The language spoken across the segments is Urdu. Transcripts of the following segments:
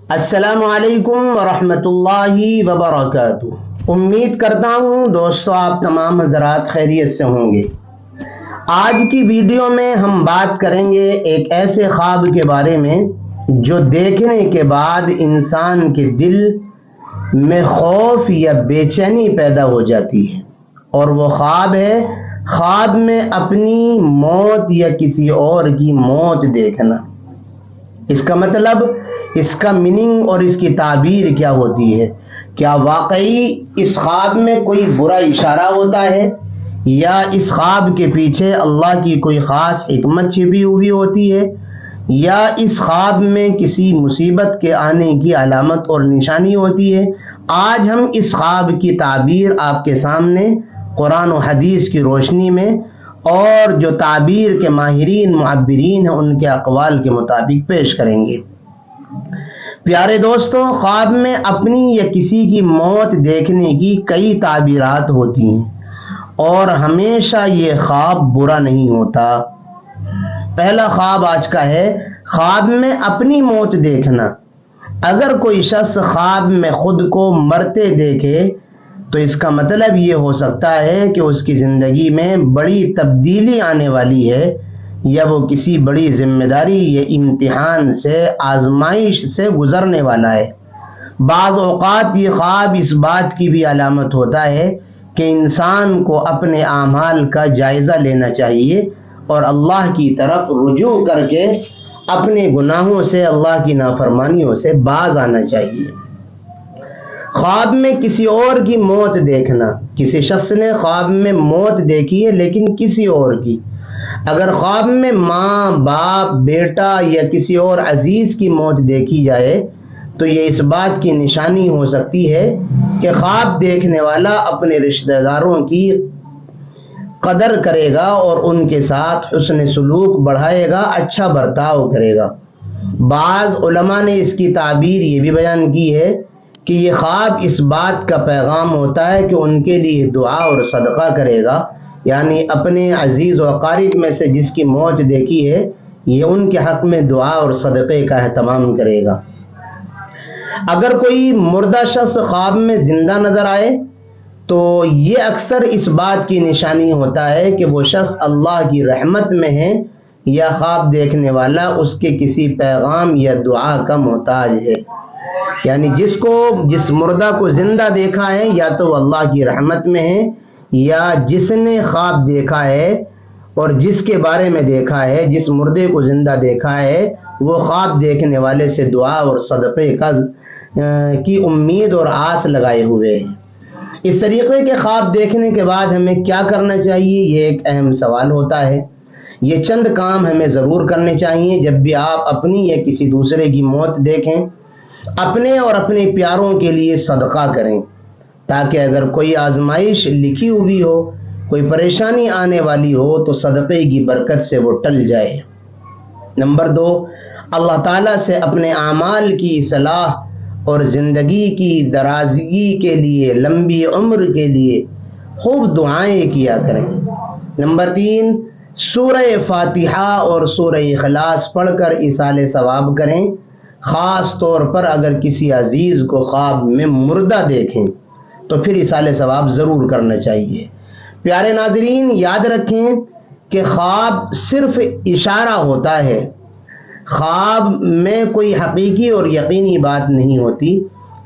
السلام علیکم ورحمۃ اللہ وبرکاتہ۔ امید کرتا ہوں دوستو آپ تمام حضرات خیریت سے ہوں گے۔ آج کی ویڈیو میں ہم بات کریں گے ایک ایسے خواب کے بارے میں جو دیکھنے کے بعد انسان کے دل میں خوف یا بے چینی پیدا ہو جاتی ہے، اور وہ خواب ہے خواب میں اپنی موت یا کسی اور کی موت دیکھنا۔ اس کا مطلب، اس کا میننگ اور اس کی تعبیر کیا ہوتی ہے؟ کیا واقعی اس خواب میں کوئی برا اشارہ ہوتا ہے، یا اس خواب کے پیچھے اللہ کی کوئی خاص حکمت چھپی ہوئی ہوتی ہے، یا اس خواب میں کسی مصیبت کے آنے کی علامت اور نشانی ہوتی ہے؟ آج ہم اس خواب کی تعبیر آپ کے سامنے قرآن و حدیث کی روشنی میں اور جو تعبیر کے ماہرین معبرین ہیں ان کے اقوال کے مطابق پیش کریں گے۔ پیارے دوستوں، خواب میں اپنی یا کسی کی موت دیکھنے کی کئی تعبیرات ہوتی ہیں، اور ہمیشہ یہ خواب برا نہیں ہوتا۔ پہلا خواب آج کا ہے، خواب میں اپنی موت دیکھنا۔ اگر کوئی شخص خواب میں خود کو مرتے دیکھے تو اس کا مطلب یہ ہو سکتا ہے کہ اس کی زندگی میں بڑی تبدیلی آنے والی ہے، یا وہ کسی بڑی ذمہ داری یا امتحان سے، آزمائش سے گزرنے والا ہے۔ بعض اوقات یہ خواب اس بات کی بھی علامت ہوتا ہے کہ انسان کو اپنے اعمال کا جائزہ لینا چاہیے اور اللہ کی طرف رجوع کر کے اپنے گناہوں سے، اللہ کی نافرمانیوں سے باز آنا چاہیے۔ خواب میں کسی اور کی موت دیکھنا۔ کسی شخص نے خواب میں موت دیکھی ہے، لیکن کسی اور کی۔ اگر خواب میں ماں، باپ، بیٹا یا کسی اور عزیز کی موت دیکھی جائے تو یہ اس بات کی نشانی ہو سکتی ہے کہ خواب دیکھنے والا اپنے رشتہ داروں کی قدر کرے گا اور ان کے ساتھ حسن سلوک بڑھائے گا، اچھا برتاؤ کرے گا۔ بعض علماء نے اس کی تعبیر یہ بھی بیان کی ہے کہ یہ خواب اس بات کا پیغام ہوتا ہے کہ ان کے لیے دعا اور صدقہ کرے گا، یعنی اپنے عزیز و اقارب میں سے جس کی موت دیکھی ہے، یہ ان کے حق میں دعا اور صدقے کا اہتمام کرے گا۔ اگر کوئی مردہ شخص خواب میں زندہ نظر آئے تو یہ اکثر اس بات کی نشانی ہوتا ہے کہ وہ شخص اللہ کی رحمت میں ہے، یا خواب دیکھنے والا اس کے کسی پیغام یا دعا کا محتاج ہے۔ یعنی جس مردہ کو زندہ دیکھا ہے، یا تو وہ اللہ کی رحمت میں ہے، یا جس نے خواب دیکھا ہے اور جس کے بارے میں دیکھا ہے، جس مردے کو زندہ دیکھا ہے، وہ خواب دیکھنے والے سے دعا اور صدقے کی امید اور آس لگائے ہوئے ہیں۔ اس طریقے کے خواب دیکھنے کے بعد ہمیں کیا کرنا چاہیے، یہ ایک اہم سوال ہوتا ہے۔ یہ چند کام ہمیں ضرور کرنے چاہیے جب بھی آپ اپنی یا کسی دوسرے کی موت دیکھیں۔ اپنے اور اپنے پیاروں کے لیے صدقہ کریں، تاکہ اگر کوئی آزمائش لکھی ہوئی ہو، کوئی پریشانی آنے والی ہو تو صدقے کی برکت سے وہ ٹل جائے۔ نمبر 2، اللہ تعالیٰ سے اپنے اعمال کی اصلاح اور زندگی کی درازگی کے لیے، لمبی عمر کے لیے خوب دعائیں کیا کریں۔ نمبر 3، سورہ فاتحہ اور سورہ اخلاص پڑھ کر ایصال ثواب کریں۔ خاص طور پر اگر کسی عزیز کو خواب میں مردہ دیکھیں تو پھر ایصال ثواب ضرور کرنا چاہیے۔ پیارے ناظرین، یاد رکھیں کہ خواب صرف اشارہ ہوتا ہے۔ خواب میں کوئی حقیقی اور یقینی بات نہیں ہوتی،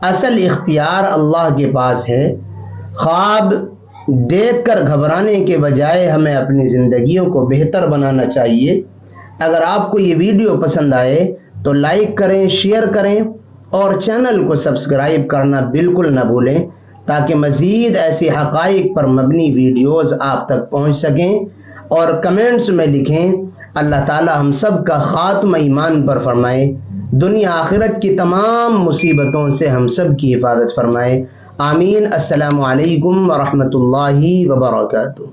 اصل اختیار اللہ کے پاس ہے۔ خواب دیکھ کر گھبرانے کے بجائے ہمیں اپنی زندگیوں کو بہتر بنانا چاہیے۔ اگر آپ کو یہ ویڈیو پسند آئے تو لائک کریں، شیئر کریں اور چینل کو سبسکرائب کرنا بالکل نہ بھولیں، تاکہ مزید ایسی حقائق پر مبنی ویڈیوز آپ تک پہنچ سکیں۔ اور کمنٹس میں لکھیں، اللہ تعالی ہم سب کا خاتمہ ایمان پر فرمائے، دنیا آخرت کی تمام مصیبتوں سے ہم سب کی حفاظت فرمائے۔ آمین۔ السلام علیکم ورحمۃ اللہ وبرکاتہ۔